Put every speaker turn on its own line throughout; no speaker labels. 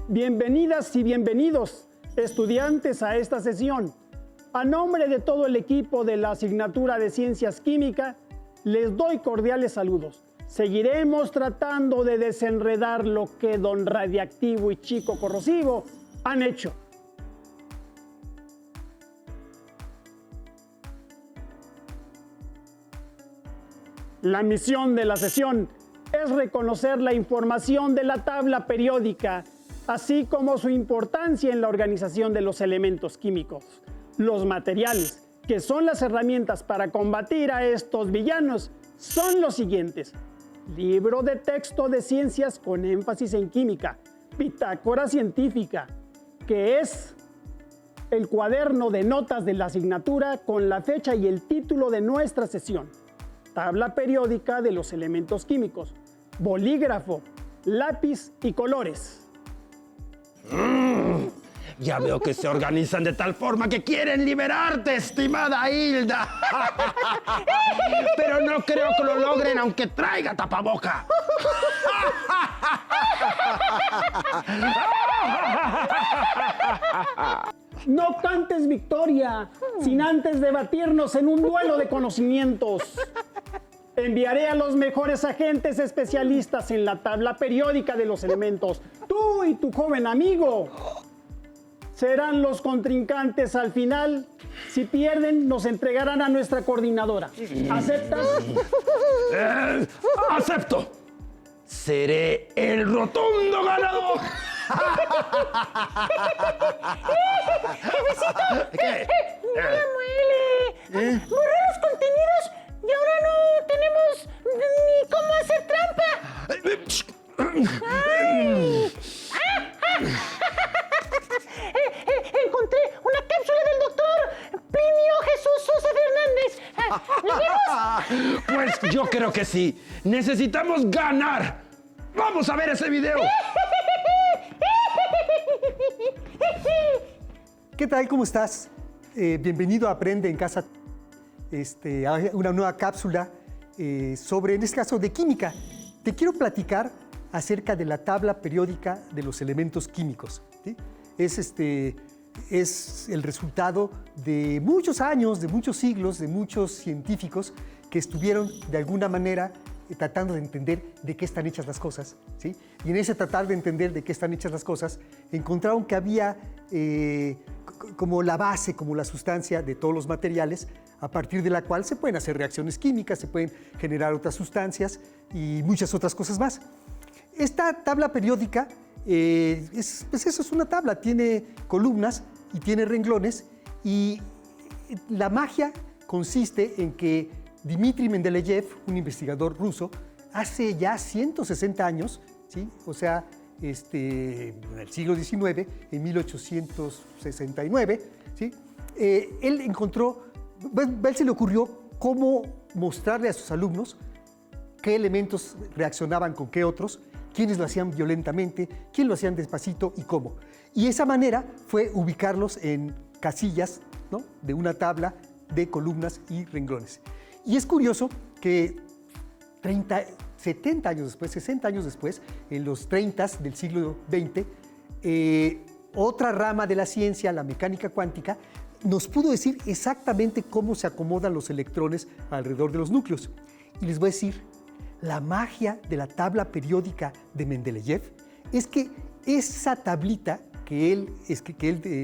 Bienvenidas y bienvenidos, estudiantes, a esta sesión. A nombre de todo el equipo de la asignatura de Ciencias Química, les doy cordiales saludos. Seguiremos tratando de desenredar lo que don Radiactivo y Chico Corrosivo han hecho. La misión de la sesión es reconocer la información de la tabla periódica, así como su importancia en la organización de los elementos químicos. Los materiales, que son las herramientas para combatir a estos villanos, son los siguientes: libro de texto de ciencias con énfasis en química, bitácora científica, que es el cuaderno de notas de la asignatura con la fecha y el título de nuestra sesión, tabla periódica de los elementos químicos, bolígrafo, lápiz y colores.
Ya veo que se organizan de tal forma que quieren liberarte, estimada Hilda. Pero no creo que lo logren aunque traiga tapaboca.
No cantes victoria sin antes debatirnos en un duelo de conocimientos. Enviaré a los mejores agentes especialistas en la tabla periódica de los elementos. Tú y tu joven amigo serán los contrincantes al final. Si pierden, nos entregarán a nuestra coordinadora. ¿Aceptas?
¡Acepto! Seré el rotundo ganador.
¡Jefecito!
¿Qué?
¡No la muele! ¡Borré los contenidos y ahora no tenemos ni cómo hacer trampa! ¡Ay! Encontré una cápsula del doctor Plinio Jesús Sosa Fernández. ¿La vemos?
Pues yo creo que sí. Necesitamos ganar. Vamos a ver ese video.
¿Qué tal? ¿Cómo estás? Bienvenido a Aprende en Casa. A una nueva cápsula sobre, en este caso, de química. Te quiero platicar acerca de la tabla periódica de los elementos químicos, ¿sí? Es el resultado de muchos años, de muchos siglos, de muchos científicos que estuvieron de alguna manera tratando de entender de qué están hechas las cosas, ¿sí? Y en ese tratar de entender de qué están hechas las cosas, encontraron que había como la base, como la sustancia de todos los materiales, a partir de la cual se pueden hacer reacciones químicas, se pueden generar otras sustancias y muchas otras cosas más. Esta tabla periódica, pues eso es una tabla, tiene columnas y tiene renglones, y la magia consiste en que Dmitri Mendeleev, un investigador ruso, hace ya 160 años, ¿sí? O sea, en el siglo XIX, en 1869, ¿sí? Él encontró, a él se le ocurrió cómo mostrarle a sus alumnos qué elementos reaccionaban con qué otros, quiénes lo hacían violentamente, quiénes lo hacían despacito y cómo. Y esa manera fue ubicarlos en casillas, ¿no?, de una tabla de columnas y renglones. Y es curioso que 70 años después, 60 años después, en los 30 del siglo XX, otra rama de la ciencia, la mecánica cuántica, nos pudo decir exactamente cómo se acomodan los electrones alrededor de los núcleos. Y les voy a decir, la magia de la tabla periódica de Mendeleev es que esa tablita que él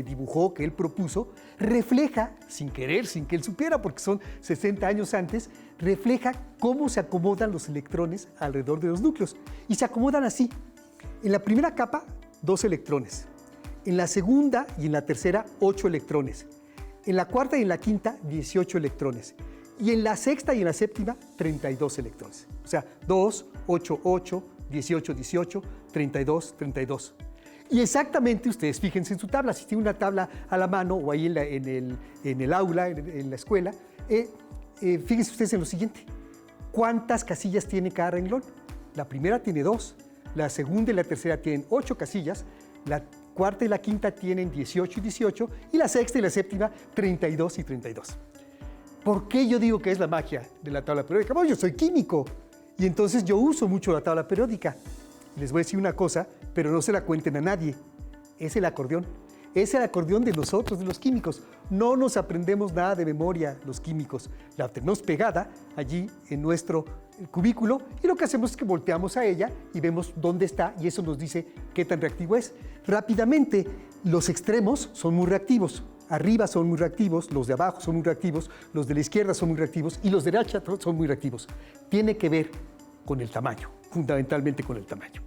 dibujó, que él propuso, refleja, sin querer, sin que él supiera, porque son 60 años antes, refleja cómo se acomodan los electrones alrededor de los núcleos. Y se acomodan así. En la primera capa, 2 electrones. En la segunda y en la tercera, 8 electrones. En la cuarta y en la quinta, 18 electrones. Y en la sexta y en la séptima, 32 electrones. O sea, 2, 8, 8, 18, 18, 32, 32. Y exactamente, ustedes fíjense en su tabla, si tiene una tabla a la mano o ahí en el aula, en la escuela, fíjense ustedes en lo siguiente. ¿Cuántas casillas tiene cada renglón? La primera tiene 2, la segunda y la tercera tienen 8 casillas, la cuarta y la quinta tienen 18 y 18, y la sexta y la séptima 32 y 32. ¿Por qué yo digo que es la magia de la tabla periódica? Bueno, yo soy químico y entonces yo uso mucho la tabla periódica. Les voy a decir una cosa, pero no se la cuenten a nadie. Es el acordeón. Es el acordeón de nosotros, de los químicos. No nos aprendemos nada de memoria los químicos. La tenemos pegada allí en nuestro cubículo y lo que hacemos es que volteamos a ella y vemos dónde está y eso nos dice qué tan reactivo es. Rápidamente, los extremos son muy reactivos. Arriba son muy reactivos, los de abajo son muy reactivos, los de la izquierda son muy reactivos y los de derecha son muy reactivos. Tiene que ver con el tamaño, fundamentalmente con el tamaño.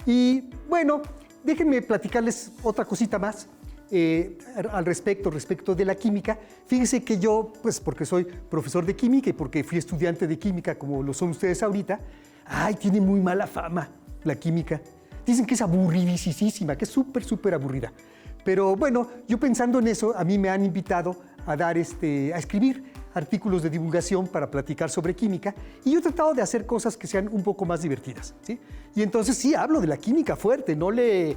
Y bueno, déjenme platicarles otra cosita más. Respecto de la química. Fíjense que yo, pues porque soy profesor de química y porque fui estudiante de química como lo son ustedes ahorita, tiene muy mala fama la química. Dicen que es aburridísima, que es súper aburrida. Pero bueno, yo pensando en eso, a mí me han invitado a escribir artículos de divulgación para platicar sobre química y yo he tratado de hacer cosas que sean un poco más divertidas, ¿sí? Y entonces sí, hablo de la química fuerte, no le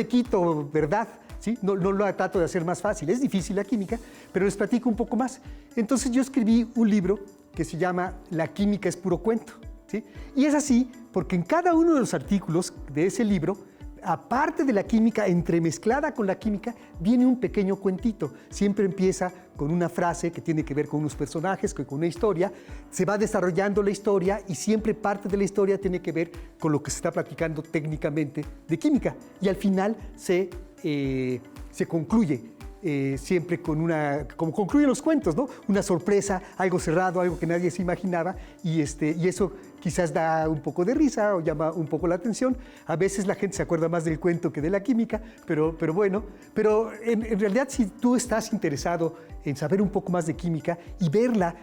quito verdad, ¿sí? No lo trato de hacer más fácil, es difícil la química, pero les platico un poco más. Entonces yo escribí un libro que se llama La química es puro cuento, ¿sí? Y es así porque en cada uno de los artículos de ese libro, aparte de la química, entremezclada con la química, viene un pequeño cuentito. Siempre empieza con una frase que tiene que ver con unos personajes, con una historia. Se va desarrollando la historia y siempre parte de la historia tiene que ver con lo que se está platicando técnicamente de química. Y al final se concluye siempre con como concluyen los cuentos, ¿no? Una sorpresa, algo cerrado, algo que nadie se imaginaba y eso quizás da un poco de risa o llama un poco la atención. A veces la gente se acuerda más del cuento que de la química, pero bueno. Pero en realidad si tú estás interesado en saber un poco más de química y verla,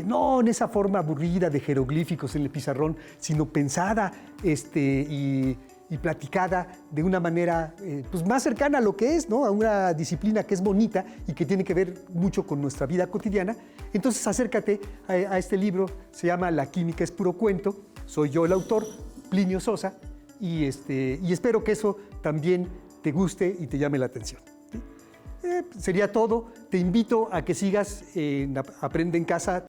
no en esa forma aburrida de jeroglíficos en el pizarrón, sino pensada y platicada de una manera pues más cercana a lo que es, ¿no? A una disciplina que es bonita y que tiene que ver mucho con nuestra vida cotidiana. Entonces acércate a este libro, se llama La química es puro cuento, soy yo el autor, Plinio Sosa, y espero que eso también te guste y te llame la atención. ¿Sí? Sería todo, te invito a que sigas en Aprende en Casa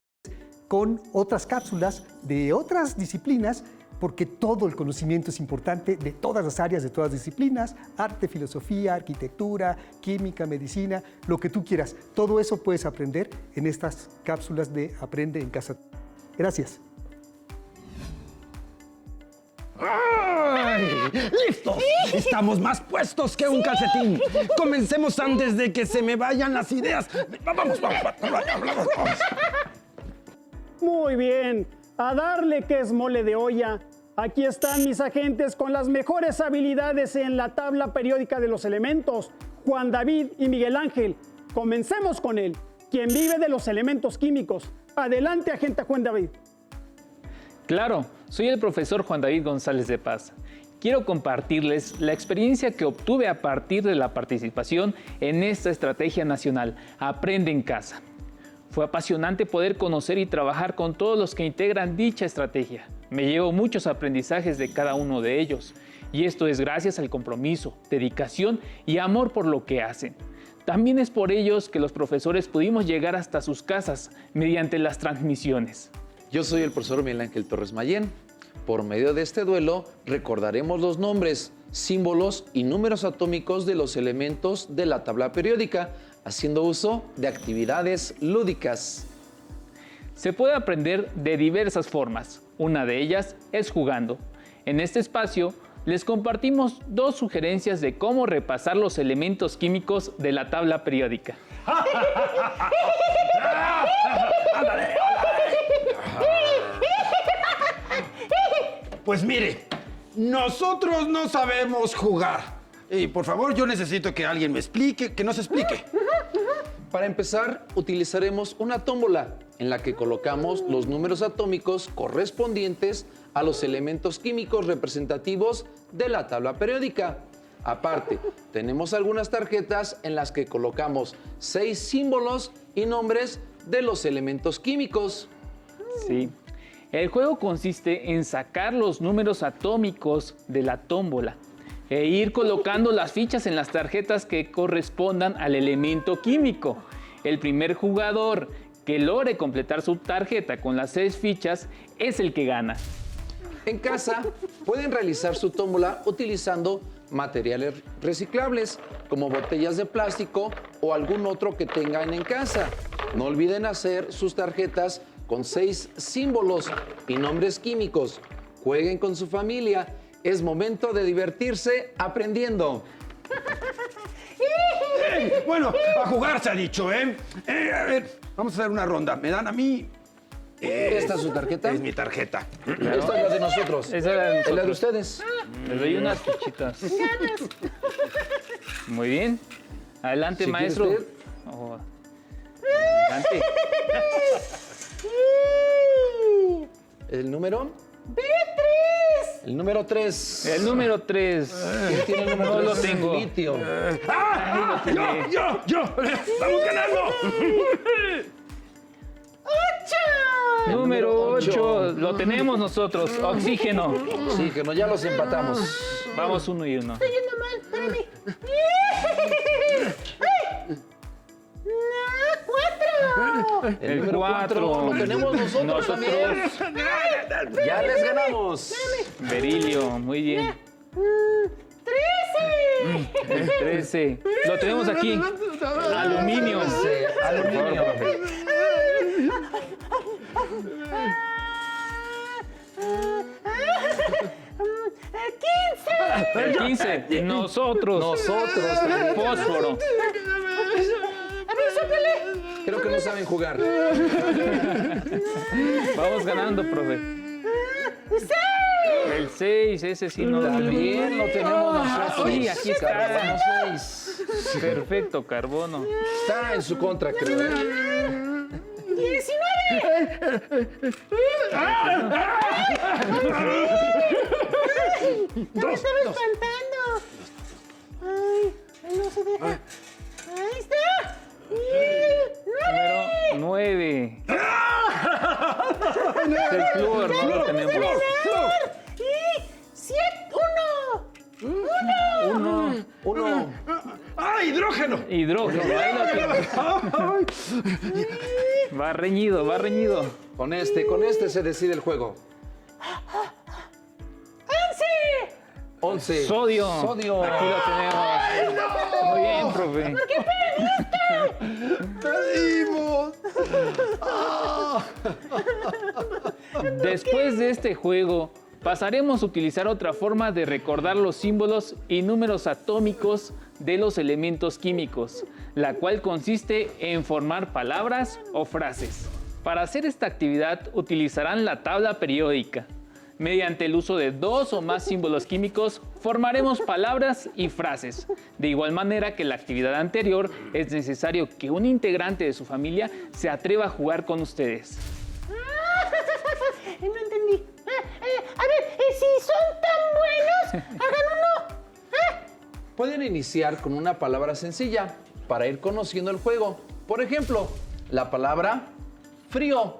con otras cápsulas de otras disciplinas, porque todo el conocimiento es importante de todas las áreas, de todas las disciplinas, arte, filosofía, arquitectura, química, medicina, lo que tú quieras. Todo eso puedes aprender en estas cápsulas de Aprende en Casa. Gracias.
¡Ay! ¡Listos! Estamos más puestos que un calcetín. Comencemos antes de que se me vayan las ideas. Vamos.
Muy bien, a darle que es mole de olla. Aquí están mis agentes con las mejores habilidades en la tabla periódica de los elementos, Juan David y Miguel Ángel. Comencemos con él, quien vive de los elementos químicos. Adelante, agente Juan David.
Claro, soy el profesor Juan David González de Paz. Quiero compartirles la experiencia que obtuve a partir de la participación en esta estrategia nacional, Aprende en Casa. Fue apasionante poder conocer y trabajar con todos los que integran dicha estrategia. Me llevo muchos aprendizajes de cada uno de ellos, y esto es gracias al compromiso, dedicación y amor por lo que hacen. También es por ellos que los profesores pudimos llegar hasta sus casas mediante las transmisiones.
Yo soy el profesor Miguel Ángel Torres Mayén. Por medio de este duelo recordaremos los nombres, símbolos y números atómicos de los elementos de la tabla periódica, haciendo uso de actividades lúdicas.
Se puede aprender de diversas formas. Una de ellas es jugando. En este espacio les compartimos 2 sugerencias de cómo repasar los elementos químicos de la tabla periódica.
Pues mire, nosotros no sabemos jugar. Y por favor, yo necesito que alguien me explique, que nos explique.
Para empezar, utilizaremos una tómbola en la que colocamos los números atómicos correspondientes a los elementos químicos representativos de la tabla periódica. Aparte, tenemos algunas tarjetas en las que colocamos 6 símbolos y nombres de los elementos químicos.
Sí. El juego consiste en sacar los números atómicos de la tómbola e ir colocando las fichas en las tarjetas que correspondan al elemento químico. El primer jugador que logre completar su tarjeta con las 6 fichas es el que gana.
En casa pueden realizar su tómbola utilizando materiales reciclables, como botellas de plástico o algún otro que tengan en casa. No olviden hacer sus tarjetas con 6 símbolos y nombres químicos. Jueguen con su familia. Es momento de divertirse aprendiendo.
Bueno, a jugar se ha dicho, ¿eh? A ver, vamos a hacer una ronda. ¿Me dan a mí?
¿Esta es su tarjeta?
Es mi tarjeta.
Esta es la de nosotros.
Esa es la de
Es la de
nosotros.
ustedes.
Les doy unas fichitas. Muy bien. Adelante,
Si quiere
maestro.
usted.
Oh. Adelante.
¿El número?
¡B3!
El número 3.
El número 3.
¿Quién tiene el número
No
3?
lo tengo.
Litio.
¡Ah! ¡Yo! ¡Vamos ganando!
Número 8. Lo tenemos nosotros. Oxígeno.
Oxígeno, ya los empatamos.
Vamos 1 y 1.
Estoy yendo mal, espérame. ¡4!
El
número
4.
Lo tenemos nosotros también. Ya les ganamos.
Berilio. Muy bien.
13.
El 13. Lo tenemos aquí. Aluminio.
Aluminio.
El 15. Nosotros.
Nosotros.
Fósforo.
Creo que no saben jugar.
Vamos ganando, profe. El 6. Ese sí no lo tenemos.
También lo tenemos nosotros.
Sí, aquí está.
Carbono 6.
Perfecto, carbono.
Está en su contra, creo.
19. No me estaba espantando. Ay, no se deja. Ahí está.
Número 9. El flúor, no lo tenemos.
Y 7. 1.
1.
¡Ah, hidrógeno!
Hidrógeno. Ahí lo tienes. Va reñido, va reñido.
Con este se decide el juego. 11.
Sodio.
Sodio.
Aquí lo tenemos. Muy bien, profe.
¡Perdimos!
Después de este juego, pasaremos a utilizar otra forma de recordar los símbolos y números atómicos de los elementos químicos, la cual consiste en formar palabras o frases. Para hacer esta actividad utilizarán la tabla periódica. Mediante el uso de 2 o más símbolos químicos, formaremos palabras y frases. De igual manera que la actividad anterior, es necesario que un integrante de su familia se atreva a jugar con ustedes.
No entendí. A ver, si son tan buenos, hagan uno.
Pueden iniciar con una palabra sencilla para ir conociendo el juego. Por ejemplo, la palabra frío.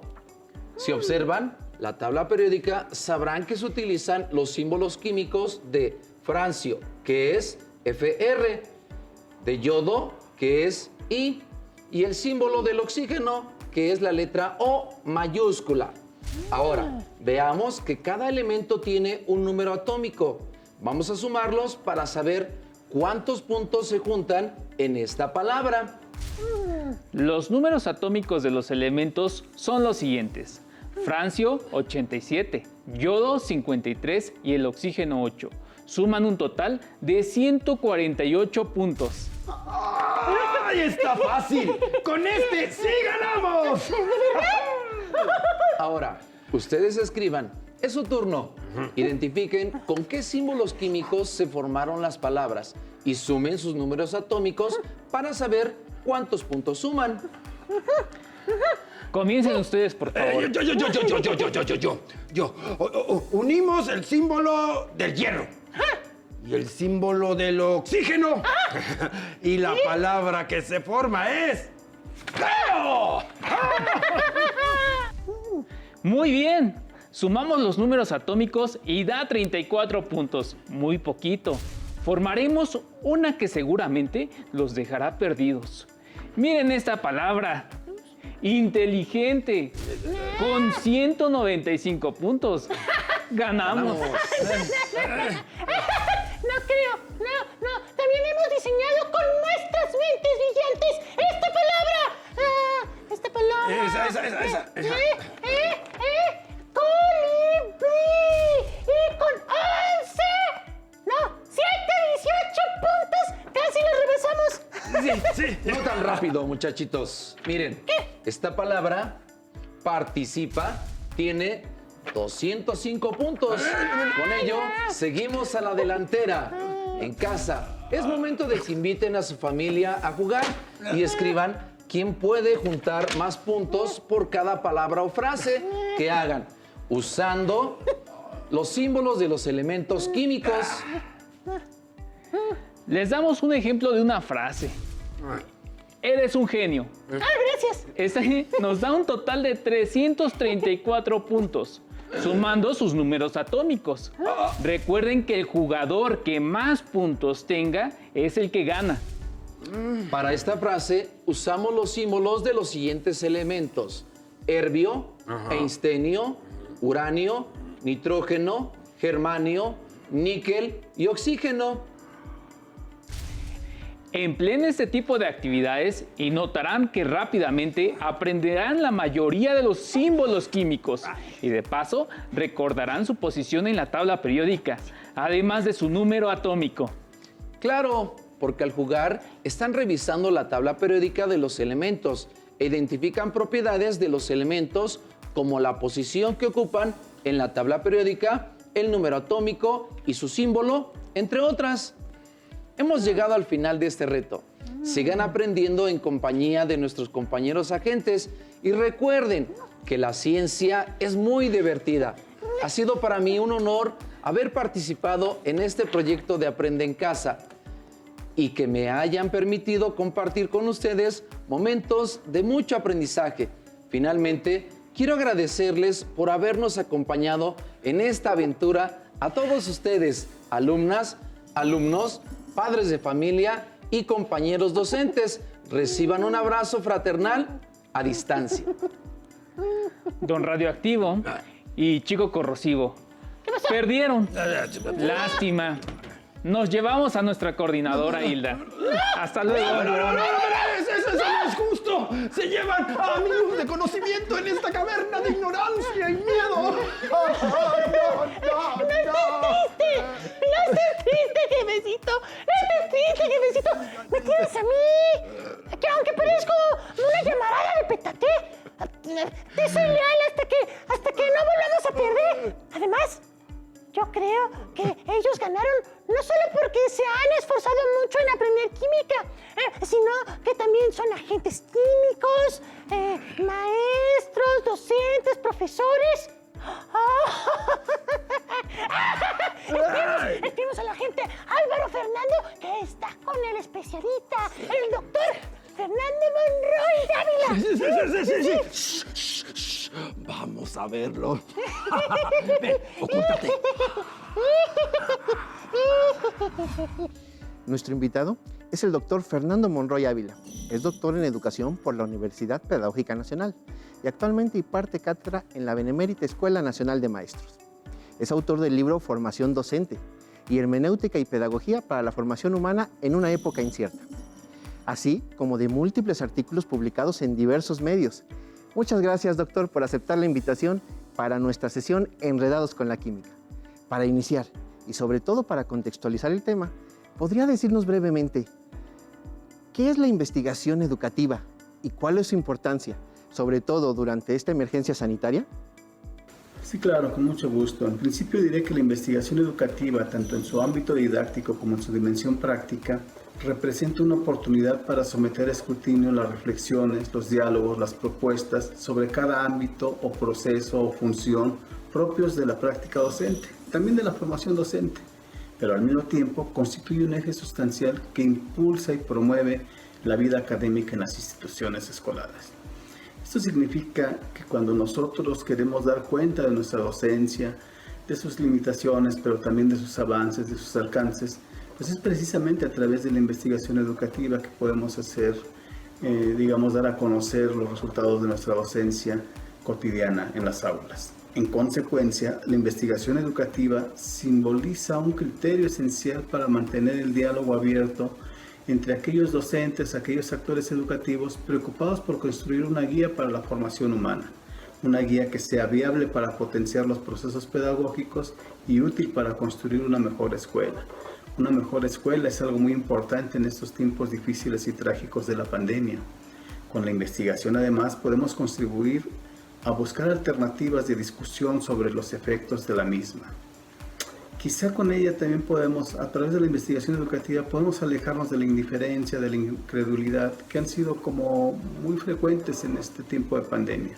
Si observan la tabla periódica, sabrán que se utilizan los símbolos químicos de francio, que es Fr, de yodo, que es I, y el símbolo del oxígeno, que es la letra O mayúscula. Ahora, veamos que cada elemento tiene un número atómico. Vamos a sumarlos para saber cuántos puntos se juntan en esta palabra.
Los números atómicos de los elementos son los siguientes: francio 87, yodo 53 y el oxígeno 8. Suman un total de 148 puntos.
¡Ay, está fácil! ¡Con este sí ganamos!
Ahora, ustedes escriban. Es su turno. Identifiquen con qué símbolos químicos se formaron las palabras y sumen sus números atómicos para saber cuántos puntos suman.
Comiencen ustedes, por favor.
Unimos el símbolo del hierro. Y el símbolo del oxígeno. Y la palabra que se forma es... ¡Feo!
Muy bien. Sumamos los números atómicos y da 34 puntos. Muy poquito. Formaremos una que seguramente los dejará perdidos. Miren esta palabra. Inteligente. Con 195 puntos. Ganamos.
No creo.
Esa.
¡Colibrí! Y con 18 puntos, casi lo rebasamos.
Sí.
No tan rápido, muchachitos. Miren, esta palabra, participa, tiene 205 puntos. Con ello, seguimos a la delantera. En casa, es momento de que inviten a su familia a jugar y escriban quién puede juntar más puntos por cada palabra o frase que hagan, usando los símbolos de los elementos químicos.
Les damos un ejemplo de una frase. Eres un genio.
Gracias.
Este nos da un total de 334 puntos, sumando sus números atómicos. Recuerden que el jugador que más puntos tenga es el que gana.
Para esta frase usamos los símbolos de los siguientes elementos: herbio, einstenio, uranio, nitrógeno, germanio, níquel y oxígeno.
Empleen este tipo de actividades y notarán que rápidamente aprenderán la mayoría de los símbolos químicos y de paso recordarán su posición en la tabla periódica, además de su número atómico.
Claro, porque al jugar están revisando la tabla periódica de los elementos e identifican propiedades de los elementos como la posición que ocupan en la tabla periódica, el número atómico y su símbolo, entre otras. Hemos llegado al final de este reto. Sigan aprendiendo en compañía de nuestros compañeros agentes y recuerden que la ciencia es muy divertida. Ha sido para mí un honor haber participado en este proyecto de Aprende en Casa y que me hayan permitido compartir con ustedes momentos de mucho aprendizaje. Finalmente, quiero agradecerles por habernos acompañado en esta aventura a todos ustedes, alumnas, alumnos, padres de familia y compañeros docentes. Reciban un abrazo fraternal a distancia.
Don Radioactivo y Chico Corrosivo. Perdieron. Lástima. Nos llevamos a nuestra coordinadora Hilda. Hasta luego.
Eso no es justo. Se llevan a amigos de conocimiento en esta caverna de ignorancia y miedo.
No estés triste, jefecito. ¿Me tienes a mí? Que aunque parezco una llamarada de petate, te soy leal hasta que no volvamos a perder. Además, yo creo que ellos ganaron no solo porque se han esforzado mucho en aprender química, sino que también son agentes químicos, maestros, docentes, profesores. Escribimos a la gente Álvaro Fernando, que está con el especialista, el doctor Fernando Monroy Dávila.
Sí. Vamos a verlo. Ven, ocúltate.
Nuestro invitado es el doctor Fernando Monroy Ávila. Es doctor en Educación por la Universidad Pedagógica Nacional y actualmente imparte cátedra en la Benemérita Escuela Nacional de Maestros. Es autor del libro Formación Docente y Hermenéutica y Pedagogía para la Formación Humana en una época incierta, así como de múltiples artículos publicados en diversos medios. Muchas gracias, doctor, por aceptar la invitación para nuestra sesión Enredados con la Química. Para iniciar, y sobre todo para contextualizar el tema, ¿podría decirnos brevemente qué es la investigación educativa y cuál es su importancia, sobre todo durante esta emergencia sanitaria?
Sí, claro, con mucho gusto. En principio diré que la investigación educativa, tanto en su ámbito didáctico como en su dimensión práctica, representa una oportunidad para someter a escrutinio las reflexiones, los diálogos, las propuestas sobre cada ámbito o proceso o función propios de la práctica docente, también de la formación docente, pero al mismo tiempo constituye un eje sustancial que impulsa y promueve la vida académica en las instituciones escolares. Esto significa que cuando nosotros queremos dar cuenta de nuestra docencia, de sus limitaciones, pero también de sus avances, de sus alcances, pues es precisamente a través de la investigación educativa que podemos hacer, dar a conocer los resultados de nuestra docencia cotidiana en las aulas. En consecuencia, la investigación educativa simboliza un criterio esencial para mantener el diálogo abierto entre aquellos docentes, aquellos actores educativos preocupados por construir una guía para la formación humana, una guía que sea viable para potenciar los procesos pedagógicos y útil para construir una mejor escuela. Una mejor escuela es algo muy importante en estos tiempos difíciles y trágicos de la pandemia. Con la investigación, además, podemos contribuir a buscar alternativas de discusión sobre los efectos de la misma. Quizá con ella también podemos, a través de la investigación educativa, podemos alejarnos de la indiferencia, de la incredulidad, que han sido como muy frecuentes en este tiempo de pandemia.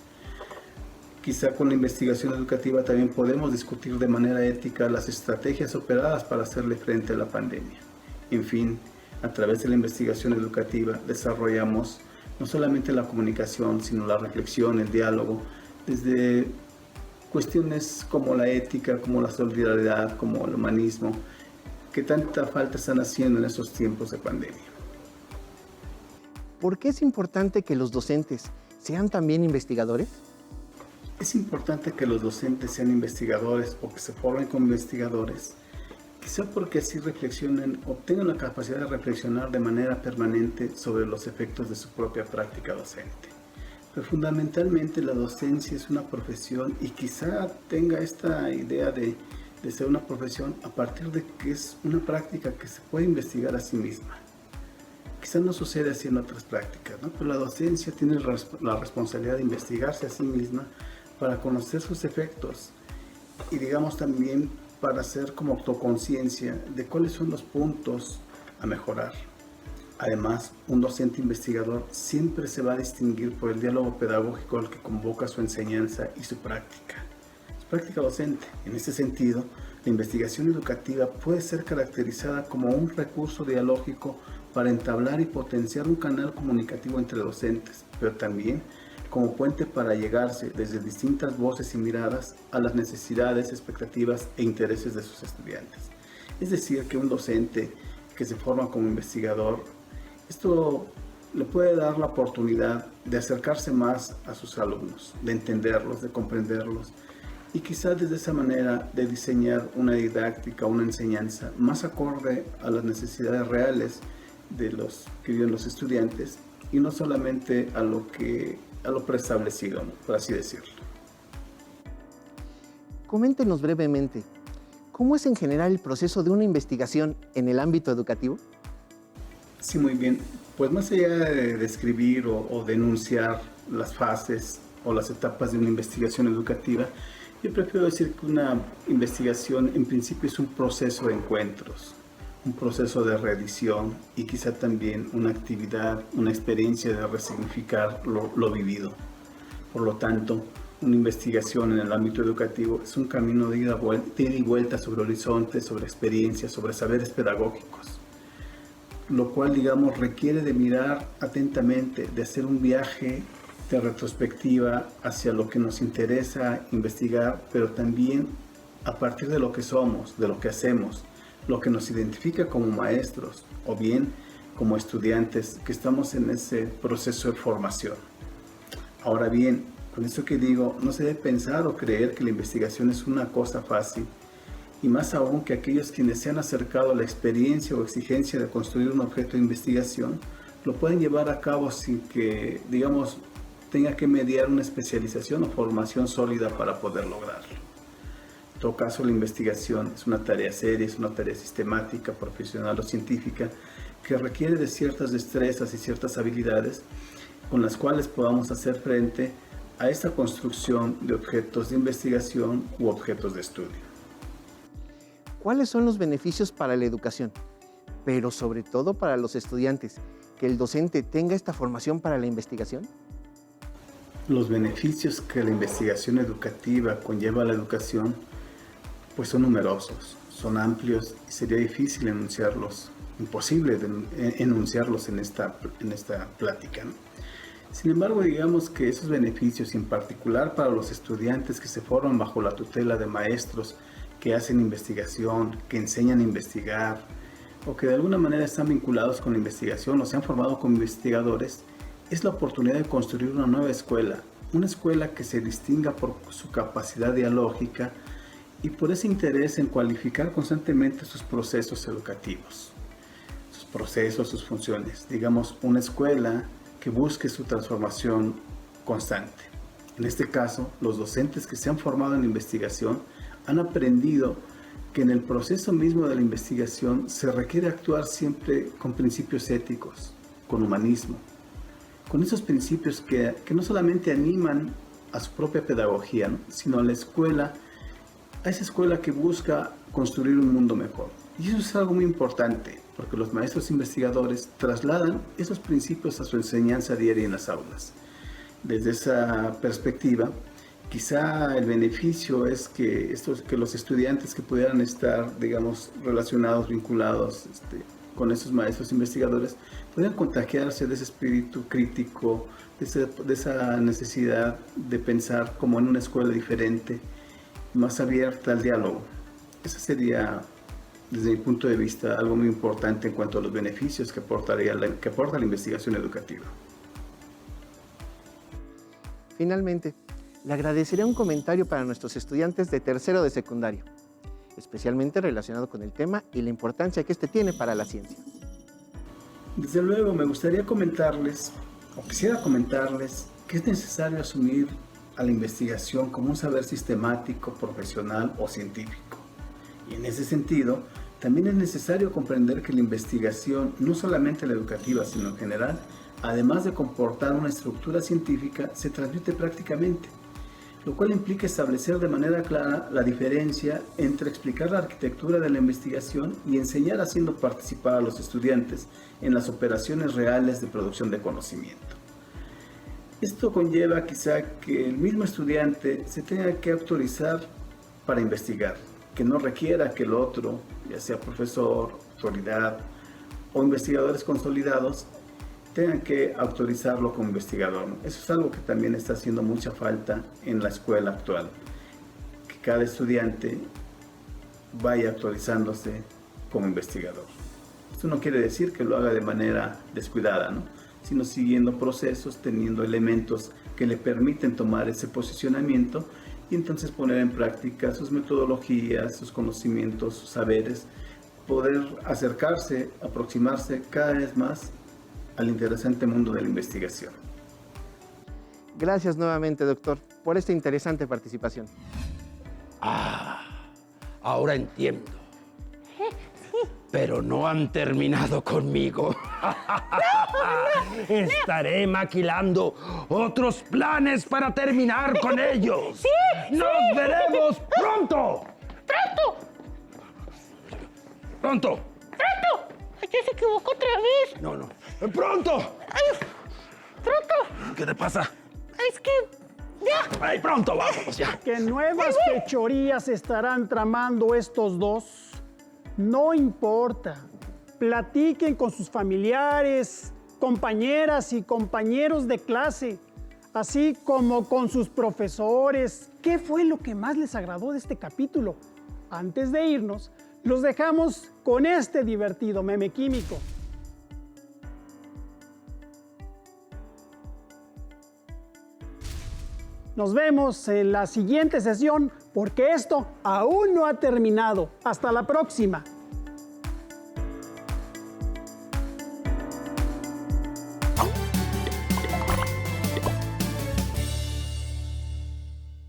Quizá con la investigación educativa también podemos discutir de manera ética las estrategias operadas para hacerle frente a la pandemia. En fin, a través de la investigación educativa desarrollamos no solamente la comunicación, sino la reflexión, el diálogo, desde cuestiones como la ética, como la solidaridad, como el humanismo, que tanta falta están haciendo en estos tiempos de pandemia.
¿Por qué es importante que los docentes sean también investigadores?
Es importante que los docentes sean investigadores o que se formen como investigadores, quizá porque así reflexionen o tengan la capacidad de reflexionar de manera permanente sobre los efectos de su propia práctica docente. Pero fundamentalmente la docencia es una profesión y quizá tenga esta idea de ser una profesión a partir de que es una práctica que se puede investigar a sí misma. Quizá no sucede así en otras prácticas, ¿no? Pero la docencia tiene la responsabilidad de investigarse a sí misma para conocer sus efectos y digamos también para hacer como autoconciencia de cuáles son los puntos a mejorar. Además, un docente investigador siempre se va a distinguir por el diálogo pedagógico al que convoca su enseñanza y su práctica docente. En ese sentido, la investigación educativa puede ser caracterizada como un recurso dialógico para entablar y potenciar un canal comunicativo entre docentes, pero también como puente para llegarse desde distintas voces y miradas a las necesidades, expectativas e intereses de sus estudiantes. Es decir, que un docente que se forma como investigador, esto le puede dar la oportunidad de acercarse más a sus alumnos, de entenderlos, de comprenderlos y quizás desde esa manera de diseñar una didáctica, una enseñanza más acorde a las necesidades reales de los que viven los estudiantes y no solamente a lo preestablecido, ¿no? Por así decirlo.
Coméntenos brevemente, ¿cómo es en general el proceso de una investigación en el ámbito educativo?
Sí, muy bien. Pues más allá de describir o de enunciar las fases o las etapas de una investigación educativa, yo prefiero decir que una investigación en principio es un proceso de encuentros, un proceso de reedición y quizá también una actividad, una experiencia de resignificar lo vivido. Por lo tanto, una investigación en el ámbito educativo es un camino de ida y vuelta sobre horizontes, sobre experiencias, sobre saberes pedagógicos, lo cual, digamos, requiere de mirar atentamente, de hacer un viaje de retrospectiva hacia lo que nos interesa investigar, pero también a partir de lo que somos, de lo que hacemos, lo que nos identifica como maestros o bien como estudiantes que estamos en ese proceso de formación. Ahora bien, con esto que digo, no se debe pensar o creer que la investigación es una cosa fácil, y más aún que aquellos quienes se han acercado a la experiencia o exigencia de construir un objeto de investigación lo pueden llevar a cabo sin que, digamos, tenga que mediar una especialización o formación sólida para poder lograrlo. En todo caso, la investigación es una tarea seria, es una tarea sistemática, profesional o científica que requiere de ciertas destrezas y ciertas habilidades con las cuales podamos hacer frente a esta construcción de objetos de investigación u objetos de estudio.
¿Cuáles son los beneficios para la educación, pero sobre todo para los estudiantes, que el docente tenga esta formación para la investigación?
Los beneficios que la investigación educativa conlleva a la educación pues son numerosos, son amplios y sería difícil enunciarlos, imposible enunciarlos en esta plática, ¿no? Sin embargo, digamos que esos beneficios, en particular para los estudiantes que se forman bajo la tutela de maestros que hacen investigación, que enseñan a investigar, o que de alguna manera están vinculados con la investigación o se han formado como investigadores, es la oportunidad de construir una nueva escuela, una escuela que se distinga por su capacidad dialógica y por ese interés en cualificar constantemente sus procesos educativos. Sus procesos, sus funciones. Digamos, una escuela que busque su transformación constante. En este caso, los docentes que se han formado en la investigación han aprendido que en el proceso mismo de la investigación se requiere actuar siempre con principios éticos, con humanismo, con esos principios que no solamente animan a su propia pedagogía, ¿no?, sino a la escuela, a esa escuela que busca construir un mundo mejor. Y eso es algo muy importante, porque los maestros investigadores trasladan esos principios a su enseñanza diaria en las aulas. Desde esa perspectiva, quizá el beneficio es que los estudiantes que pudieran estar, digamos, relacionados, vinculados con esos maestros investigadores, pudieran contagiarse de ese espíritu crítico, de esa necesidad de pensar como en una escuela diferente, más abierta al diálogo. Eso sería, desde mi punto de vista, algo muy importante en cuanto a los beneficios que aporta la investigación educativa.
Finalmente, le agradecería un comentario para nuestros estudiantes de tercero de secundaria, especialmente relacionado con el tema y la importancia que este tiene para la ciencia.
Desde luego, me gustaría comentarles, o quisiera comentarles, que es necesario asumir a la investigación como un saber sistemático, profesional o científico. Y en ese sentido, también es necesario comprender que la investigación, no solamente la educativa, sino en general, además de comportar una estructura científica, se transmite prácticamente, lo cual implica establecer de manera clara la diferencia entre explicar la arquitectura de la investigación y enseñar haciendo participar a los estudiantes en las operaciones reales de producción de conocimiento. Esto conlleva quizá que el mismo estudiante se tenga que autorizar para investigar, que no requiera que el otro, ya sea profesor, autoridad o investigadores consolidados, tengan que autorizarlo como investigador. Eso es algo que también está haciendo mucha falta en la escuela actual, que cada estudiante vaya actualizándose como investigador. Esto no quiere decir que lo haga de manera descuidada, ¿no?, sino siguiendo procesos, teniendo elementos que le permiten tomar ese posicionamiento y entonces poner en práctica sus metodologías, sus conocimientos, sus saberes, poder acercarse, aproximarse cada vez más al interesante mundo de la investigación.
Gracias nuevamente, doctor, por esta interesante participación.
Ahora entiendo. Pero no han terminado conmigo. Estaré maquilando otros planes para terminar con ellos. ¡Nos veremos pronto! ¡Pronto!
Ya se equivocó otra vez.
No. ¡Pronto!
Ay, pronto.
¿Qué te pasa?
Es que ya.
¡Ay, pronto! ¡Vamos ya!
¿Qué nuevas fechorías estarán tramando estos dos? No importa. Platiquen con sus familiares, compañeras y compañeros de clase, así como con sus profesores. ¿Qué fue lo que más les agradó de este capítulo? Antes de irnos, los dejamos con este divertido meme químico. Nos vemos en la siguiente sesión porque esto aún no ha terminado. Hasta la próxima.